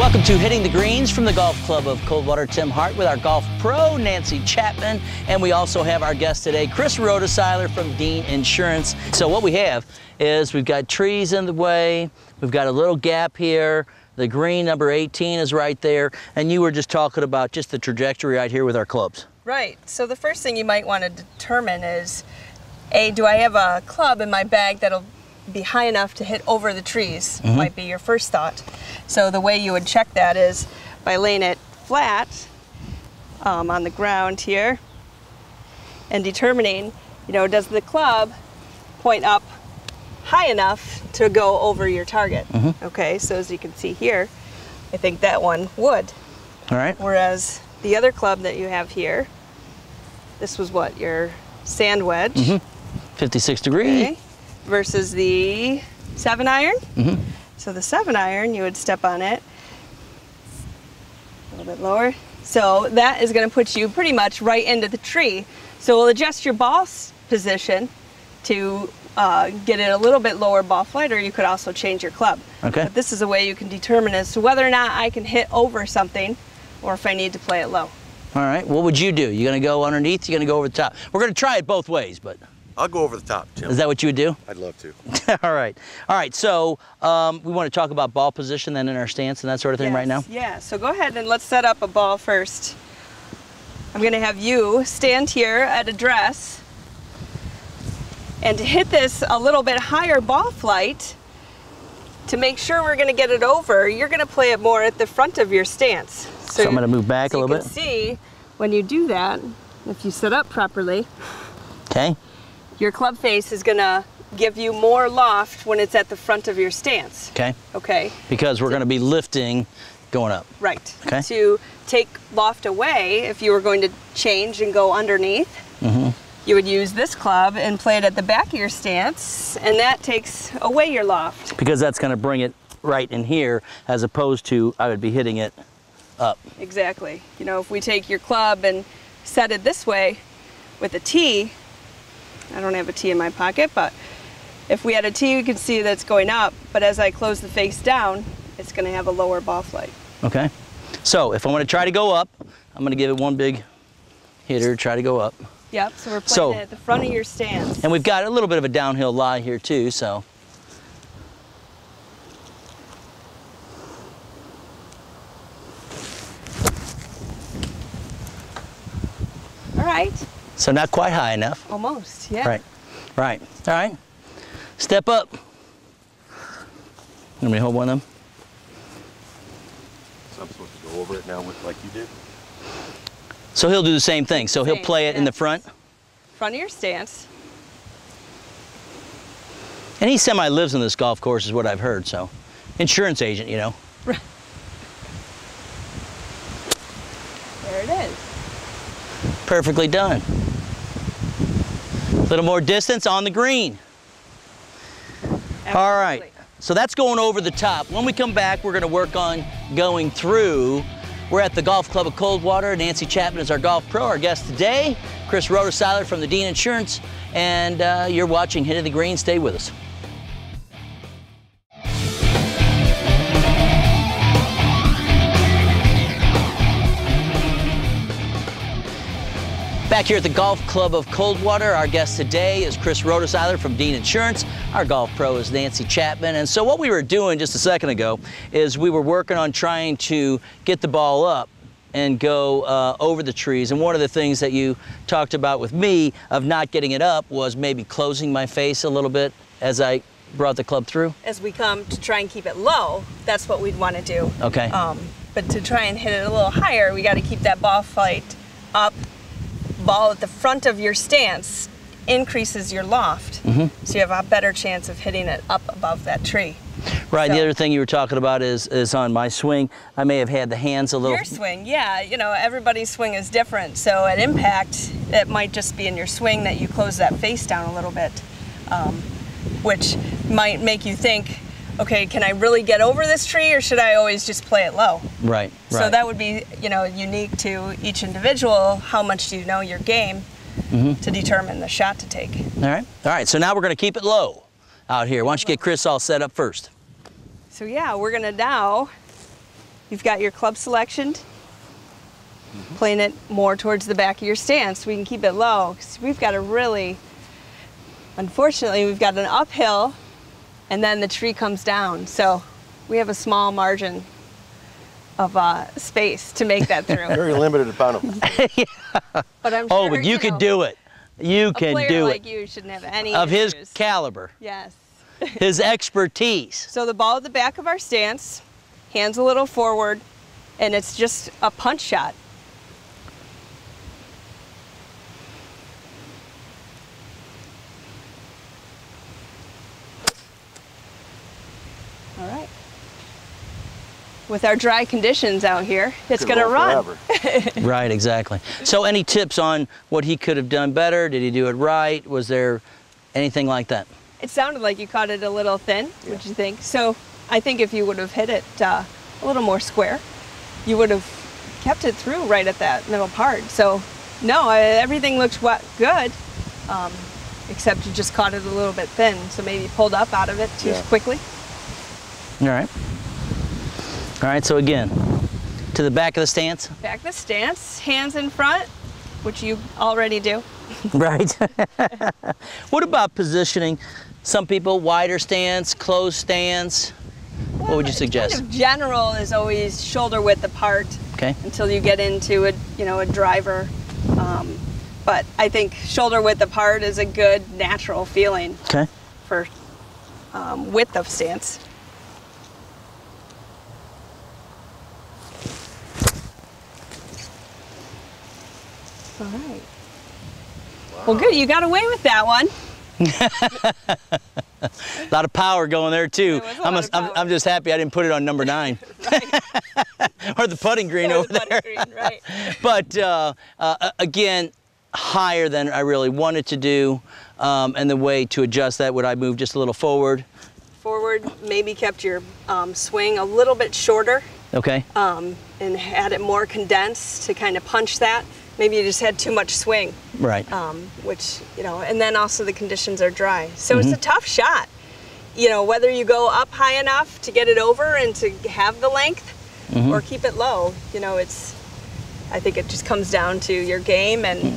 Welcome to Hitting the Greens from the Golf Club of Coldwater. Tim Hart with our golf pro, Nancy Chapman, and we also have our guest today, Chris Rotoseiler from Dean Insurance. So what we have is we've got trees in the way, we've got a little gap here, the green number 18 is right there, and you were just talking about just the trajectory right here with our clubs. Right, so the first thing you might want to determine is, A, do I have a club in my bag that'll be high enough to hit over the trees? Might be your first thought. So the way you would check that is by laying it flat on the ground here and determining, you know, does the club point up high enough to go over your target? Okay, so as you can see here, I think that one would. All right. Whereas the other club that you have here, this was what, your sand wedge? 56 degree. Okay. Versus the 7-iron. So the 7-iron, you would step on it a little bit lower. So that is going to put you pretty much right into the tree. So we'll adjust your ball position to get it a little bit lower ball flight, or you could also change your club. Okay. But this is a way you can determine as to whether or not I can hit over something or if I need to play it low. All right, what would you do? You gonna go underneath, you gonna go over the top? We're gonna try it both ways, but. I'll go over the top, Tim. Is that what you would do? I'd love to. All right. So we want to talk about ball position then in our stance and that sort of thing right now? Yeah, so go ahead and let's set up a ball first. I'm going to have you stand here at address, and to hit this a little bit higher ball flight, to make sure we're going to get it over, you're going to play it more at the front of your stance. So I'm going to move back a little bit. You can see when you do that, if you set up properly, okay, your club face is going to give you more loft when it's at the front of your stance. Okay. Okay. Because we're going to be lifting going up. Right. Okay. To take loft away, if you were going to change and go underneath, you would use this club and play it at the back of your stance, and that takes away your loft. Because that's going to bring it right in here, as opposed to I would be hitting it up. Exactly. You know, if we take your club and set it this way with a tee, I don't have a tee in my pocket, but if we had a tee, you can see that it's going up, but as I close the face down, it's going to have a lower ball flight. Okay. So if I want to try to go up, I'm going to give it one big hitter, try to go up. Yep, so we're playing it at the front of your stance. And we've got a little bit of a downhill lie here too, so. All right. So not quite high enough. Almost, yeah. Right, right. All right. Step up. Let me hold one of them. So I'm supposed to go over it now with like you did? So he'll do the same thing. So he'll play it in the front. Front of your stance. And he semi-lives on this golf course is what I've heard, so. Insurance agent, you know. There it is. Perfectly done. A little more distance on the green. Absolutely. All right, so that's going over the top. When we come back, we're gonna work on going through. We're at the Golf Club of Coldwater. Nancy Chapman is our golf pro. Our guest today, Chris Rotoseiler from the Dean Insurance, and you're watching Hitting the Green. Stay with us. Back here at the Golf Club of Coldwater, our guest today is Chris Rotoseiler from Dean Insurance. Our golf pro is Nancy Chapman. And so what we were doing just a second ago is we were working on trying to get the ball up and go over the trees. And one of the things that you talked about with me of not getting it up was maybe closing my face a little bit as I brought the club through. As we come to try and keep it low, that's what we'd want to do. Okay. But to try and hit it a little higher, we got to keep that ball flight up. Ball at the front of your stance increases your loft, so you have a better chance of hitting it up above that tree. Right. So, the other thing you were talking about is on my swing. I may have had the hands a little. Your swing, yeah. You know, everybody's swing is different. So at impact, it might just be in your swing that you close that face down a little bit, which might make you think, okay, can I really get over this tree, or should I always just play it low? Right, right. So that would be, you know, unique to each individual. How much do you know your game to determine the shot to take? All right. So now we're going to keep it low out here. Why don't you get Chris all set up first? So yeah, we're going to now you've got your club selection, playing it more towards the back of your stance. We can keep it low, 'cause we've got a really, unfortunately, we've got an uphill, and then the tree comes down. So we have a small margin of space to make that through. Very limited amount of. But I'm Oh, sure, but you could do it. You can a do player it. like you shouldn't have any Of his issues. caliber, Yes. his expertise. So the ball at the back of our stance, hands a little forward, and it's just a punch shot. All right. With our dry conditions out here, it's Could going to roll run. forever. Right, exactly. So any tips on what he could have done better? Did he do it right? Was there anything like that? It sounded like you caught it a little thin, would you think? So I think if you would have hit it a little more square, you would have kept it through right at that middle part. So no, everything looked good, except you just caught it a little bit thin. So maybe you pulled up out of it too quickly. All right. All right, so again, to the back of the stance. Back of the stance, hands in front, which you already do. Right. What about positioning? Some people wider stance, closed stance. What would you suggest? Kind of general is always shoulder width apart. Okay. Until you get into a driver. But I think shoulder width apart is a good natural feeling Okay. for width of stance. All right. Wow. Well, good. You got away with that one. A lot of power going there too. There was a lot of power. I'm just happy I didn't put it on number 9. Or the putting green over the there. putting green, right. But again, higher than I really wanted to do. And the way to adjust that, would I move just a little forward? Forward, maybe kept your swing a little bit shorter. Okay. And had it more condensed to kind of punch that. Maybe you just had too much swing. Right. Which, and then also the conditions are dry. So it's a tough shot. Whether you go up high enough to get it over and to have the length or keep it low, I think it just comes down to your game and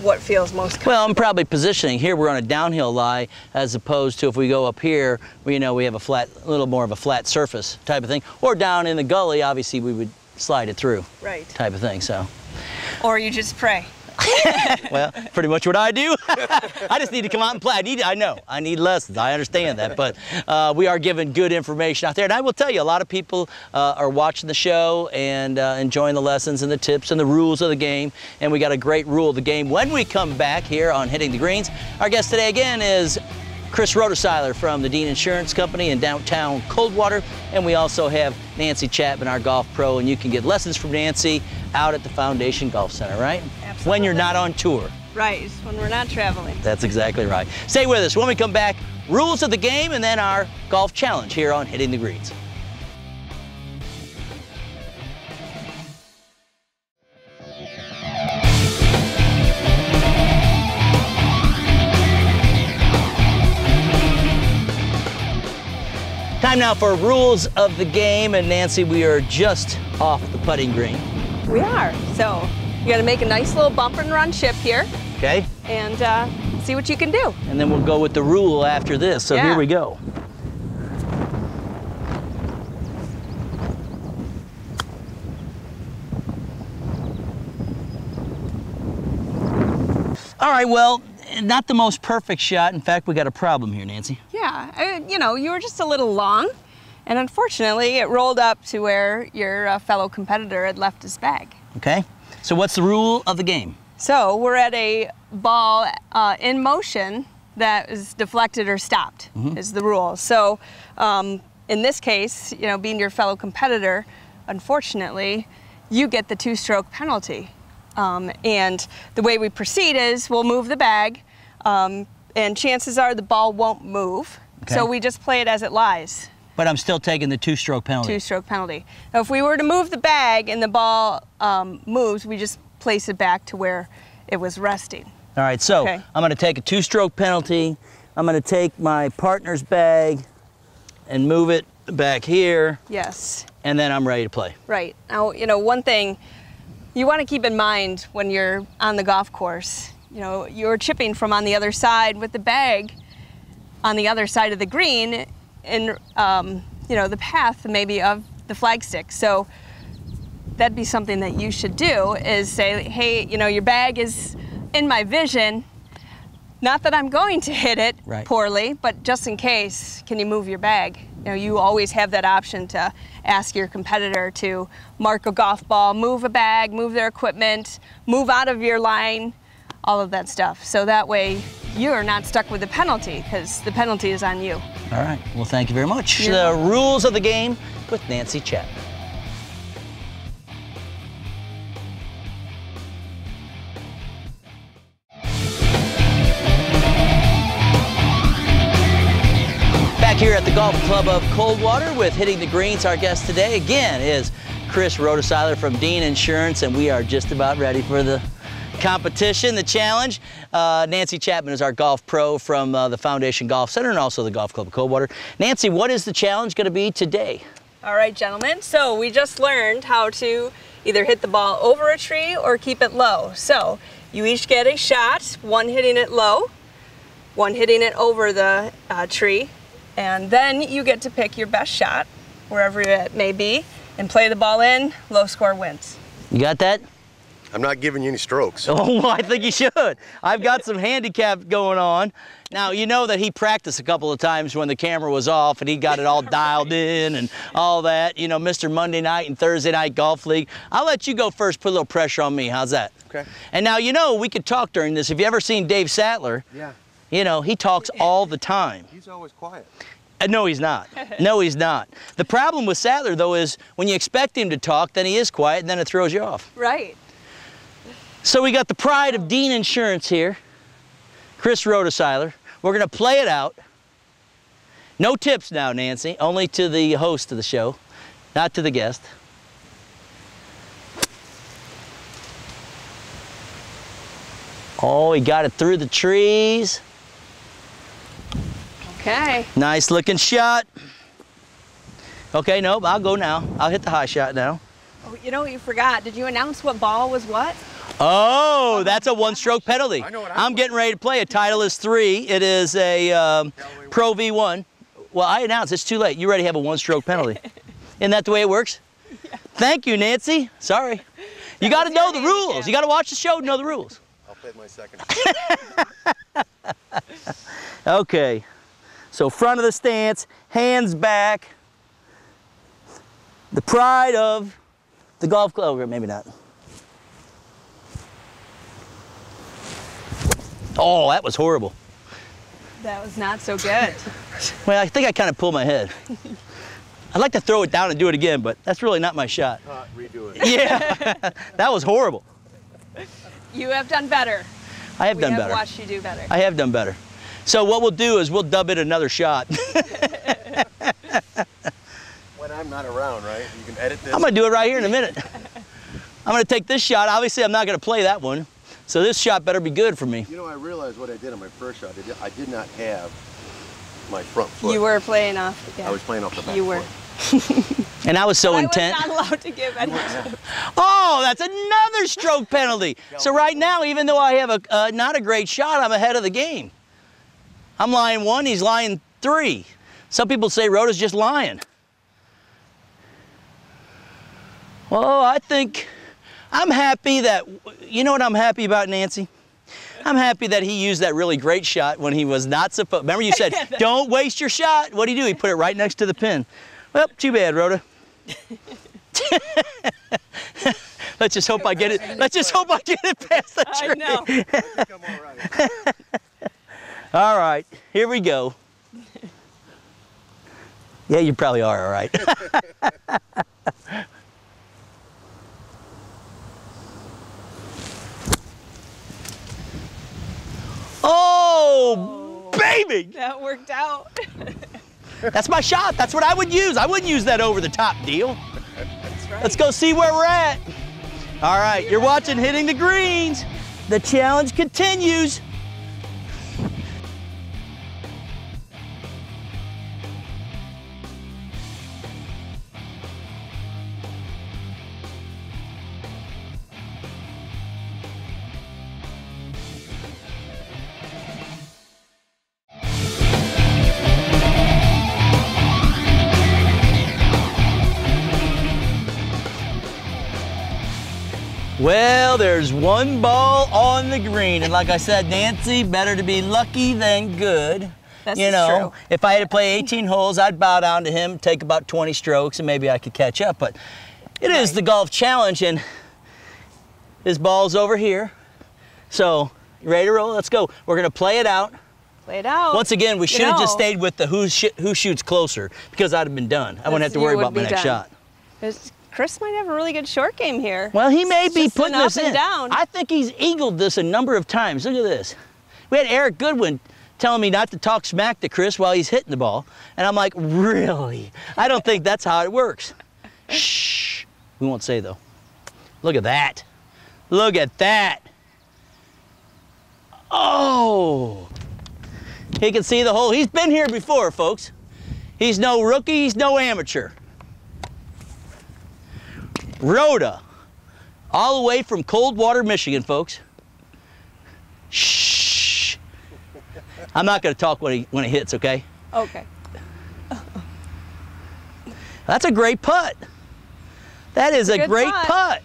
what feels most comfortable. Well, I'm probably positioning. Here we're on a downhill lie, as opposed to if we go up here, we have a little more of a flat surface type of thing. Or down in the gully, obviously we would slide it through. Right. Type of thing, so. Or you just pray. Well, pretty much what I do. I just need to come out and play. I need lessons. I understand that, but we are giving good information out there. And I will tell you, a lot of people are watching the show and enjoying the lessons and the tips and the rules of the game. And we got a great rule of the game when we come back here on Hitting the Greens. Our guest today again is Chris Rotosiler from the Dean Insurance Company in downtown Coldwater. And we also have Nancy Chapman, our golf pro, and you can get lessons from Nancy out at the Foundation Golf Center, right? Absolutely. When you're not on tour. Right, when we're not traveling. That's exactly right. Stay with us. When we come back, rules of the game and then our golf challenge here on Hitting the Greens. Time now for rules of the game, and Nancy, we are just off the putting green. We are. So you got to make a nice little bump and run chip here. Okay. And see what you can do. And then we'll go with the rule after this. So here we go. All right, well, not the most perfect shot. In fact, we got a problem here, Nancy. Yeah, you were just a little long, and unfortunately, it rolled up to where your fellow competitor had left his bag. Okay, so what's the rule of the game? So we're at a ball in motion that is deflected or stopped is the rule. So in this case, being your fellow competitor, unfortunately, you get the 2-stroke penalty. And the way we proceed is we'll move the bag, and chances are the ball won't move. Okay. So we just play it as it lies. But I'm still taking the 2-stroke penalty. 2-stroke penalty. Now, if we were to move the bag and the ball moves, we just place it back to where it was resting. All right, so Okay. I'm going to take a 2-stroke penalty. I'm going to take my partner's bag and move it back here, Yes. and then I'm ready to play. Right. Now, one thing you want to keep in mind when you're on the golf course, you're chipping from on the other side with the bag on the other side of the green in, the path maybe of the flagstick. So that'd be something that you should do is say, hey, your bag is in my vision. Not that I'm going to hit it poorly, but just in case, can you move your bag? You always have that option to ask your competitor to mark a golf ball, move a bag, move their equipment, move out of your line, all of that stuff. So that way you're not stuck with the penalty because the penalty is on you. All right, well, thank you very much. You're The welcome. rules of the game with Nancy Chapman. Back here at the Golf Club of Coldwater with Hitting the Greens. Our guest today again is Chris Rotoseiler from Dean Insurance, and we are just about ready for the competition, the challenge. Nancy Chapman is our golf pro from the Foundation Golf Center and also the Golf Club of Coldwater. Nancy, what is the challenge going to be today? All right, gentlemen. So we just learned how to either hit the ball over a tree or keep it low. So you each get a shot, one hitting it low, one hitting it over the tree. And then you get to pick your best shot, wherever it may be, and play the ball in. Low score wins. You got that? I'm not giving you any strokes. Oh, I think you should. I've got some handicap going on. Now, you know that he practiced a couple of times when the camera was off and he got it all dialed in and all that. Mr. Monday Night and Thursday Night Golf League. I'll let you go first, put a little pressure on me. How's that? Okay. And now, we could talk during this. Have you ever seen Dave Sattler? Yeah. He talks all the time. He's always quiet. No, he's not. No, he's not. The problem with Sattler, though, is when you expect him to talk, then he is quiet, and then it throws you off. Right. So we got the pride of Dean Insurance here, Chris Rotoseiler. We're going to play it out. No tips now, Nancy, only to the host of the show, not to the guest. Oh, he got it through the trees. Okay. Nice looking shot. Okay, nope, I'll go now. I'll hit the high shot now. Oh, you forgot. Did you announce what ball was what? Oh, that's a one-stroke penalty. I know what I'm getting ready to play. A Titleist 3. It is a Pro V1. Well, I announced it's too late. You already have a one-stroke penalty. Isn't that the way it works? Yeah. Thank you, Nancy. Sorry. You got to know the rules. You got to watch the show to know the rules. I'll play my second. Okay. So front of the stance, hands back. The pride of the golf club. Or maybe not. Oh, that was horrible. That was not so good. Well, I think I kind of pulled my head. I'd like to throw it down and do it again, but that's really not my shot. Redo it. Yeah, that was horrible. You have done better. I have done We better. have watched you do better. I have done better. So what we'll do is we'll dub it another shot. When I'm not around, right? You can edit this. I'm gonna do it right here in a minute. I'm gonna take this shot. Obviously, I'm not gonna play that one. So this shot better be good for me. I realized what I did on my first shot. I did not have my front foot. You were playing off. Yeah. I was playing off the back You were. foot. And I was so I intent. was not allowed to give any. Oh, that's another stroke penalty. So right now, even though I have not a great shot, I'm ahead of the game. I'm lying 1, he's lying 3. Some people say Rota's just lying. Well, I think I'm happy that, you know what I'm happy about, Nancy? I'm happy that he used that really great shot when he was not supposed. Remember you said, don't waste your shot. What did he do? He put it right next to the pin. Well, too bad, Rota. Let's just hope I get it. Let's just hope I get it past the tree. I know. All right, here we go. Yeah, you probably are, all right. Oh, baby! That worked out. That's my shot. That's what I would use. I wouldn't use that over-the-top deal. That's right. Let's go see where we're at. All right, you're watching Hitting the Greens. The challenge continues. Well, there's one ball on the green, and like I said, Nancy, better to be lucky than good. That's you know, true. if I had to play 18 holes, I'd bow down to him, take about 20 strokes, and maybe I could catch up. But it is Right. the golf challenge, and his ball's over here. So, you ready to roll? Let's go. We're gonna play it out. Play it out. Once again, we You should have just know, stayed with the who shoots closer, because I'd have been done. I wouldn't have to you worry would about my be next done. shot. Chris might have a really good short game here. Well, he may It's be just an putting up this and in. down. I think he's eagled this a number of times. Look at this. We had Eric Goodwin telling me not to talk smack to Chris while he's hitting the ball. And I'm like, really? I don't think that's how it works. Shh. We won't say, though. Look at that. Look at that. Oh. He can see the hole. He's been here before, folks. He's no rookie. He's no amateur. Rhoda, all the way from Coldwater, Michigan, folks. Shh. I'm not going to talk when he hits, okay? Okay. That's a great putt. That is a Good great putt. putt.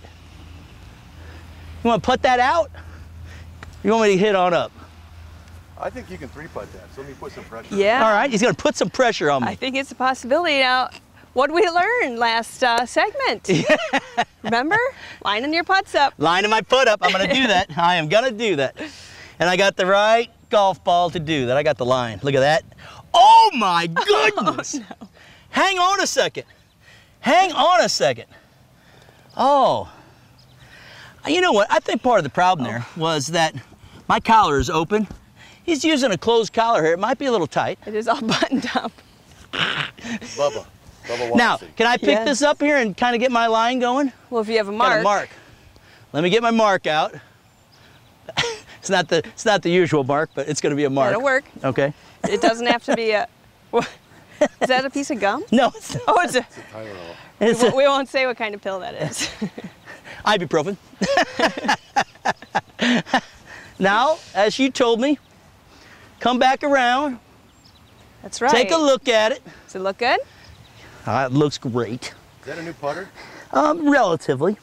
You want to putt that out? You want me to hit on up? I think you can three-putt that, so let me put some pressure. Yeah. All right, he's going to put some pressure on me. I think it's a possibility. Now, what did we learn last segment? Remember? Lining your putts up. Lining my putt up. I'm going to do that. I am going to do that. And I got the right golf ball to do that. I got the line. Look at that. Oh, my goodness. Oh, no. Hang on a second. Hang on a second. Oh. You know what? I think part of the problem there was that my collar is open. He's using a closed collar here. It might be a little tight. It is all buttoned up. Bubba Now, Watson. can I pick Yes. this up here and kind of get my line going? Well, if you have a Got mark. a mark. Let me get my mark out. It's not the usual mark, but it's going to be a mark. That'll work. Okay. It doesn't have to be a. Is that a piece of gum? No, it's not. Oh, it's a. Tylenol. It's We won't say what kind of pill that is. ibuprofen. Now, as you told me, come back around, That's right. take a look at it. Does it look good? It looks great. Is that a new putter? Relatively.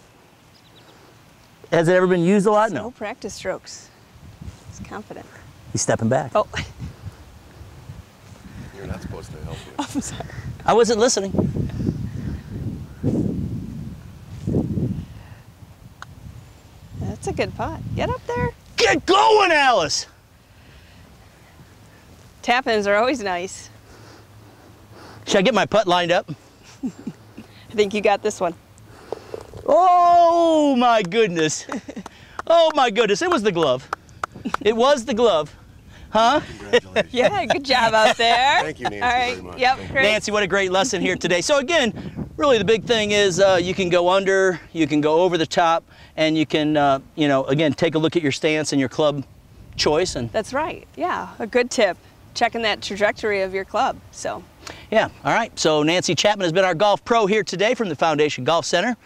Has it ever been used a lot? No No. practice strokes. It's confident. He's stepping back. Oh, You're not supposed to help you. I'm sorry. I wasn't listening. That's a good putt. Get up there. Get going, Alice! Tap-ins are always nice. Should I get my putt lined up? I think you got this one. Oh my goodness. Oh my goodness, it was the glove. It was the glove. Huh? Congratulations. Yeah, good job out there. Thank you, Nancy, All right. very much. Yep, Thank you. great. Nancy, what a great lesson here today. So again, really the big thing is you can go under, you can go over the top, and you can, you know, again, take a look at your stance and your club choice. And That's right. Yeah, a good tip. Checking that trajectory of your club. So, yeah, all right. So Nancy Chapman has been our golf pro here today from the Foundation Golf Center.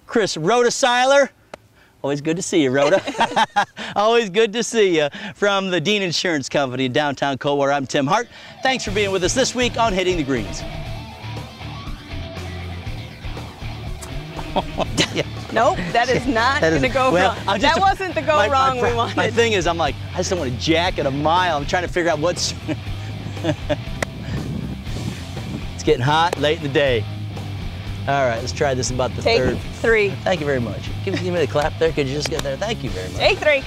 Chris Rhoda Seiler. Always good to see you, Rhoda. Always good to see you from the Dean Insurance Company in downtown Coldwater. I'm Tim Hart. Thanks for being with us this week on Hitting the Greens. Yeah. nope, that is not That is- going to go well, wrong. I'm just- That wasn't the go wrong we wanted. My thing is, I'm like, I just don't want to jack at a mile. I'm trying to figure out what's. It's getting hot late in the day. All right, let's try this about the Take third. 3. Thank you very much. Give me a clap there. Could you just get there? Thank you very much. Take 3.